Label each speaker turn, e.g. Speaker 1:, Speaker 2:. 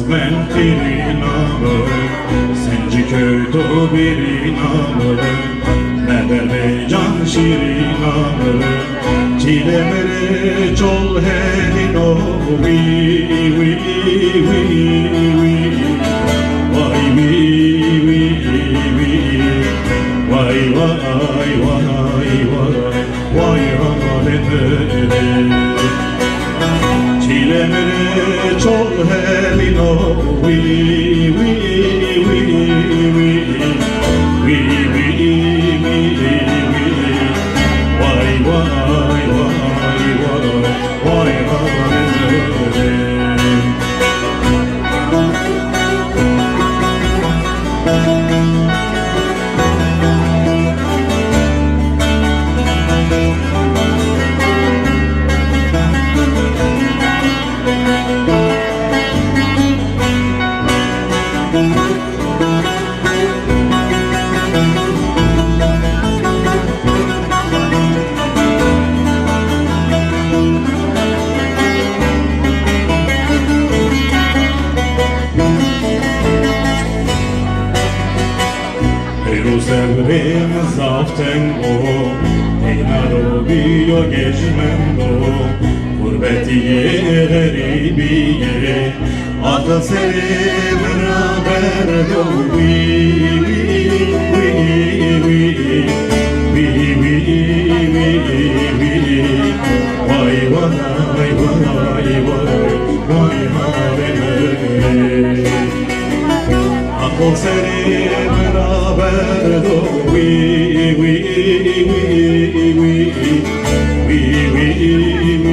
Speaker 1: ben tirinamı Senci köydo birinamı Mervecan şirinamı Çilemere çol helino Vi vi vi vi Vay vi vi vi Vay vay vay vay Vay halede Çilemere çol helino Vi vi vi vi Vi vi vi vi Vay vay vay vay Vay halede Jerusalem zaften o Eynaro biyo geçmen o Gurbetiye garibiye Ata seni beraber do Vi vi vi vi vi vi vi Vay vay vay vay Vay halede Akol seni beraber do Vi vi vi vi Vi vi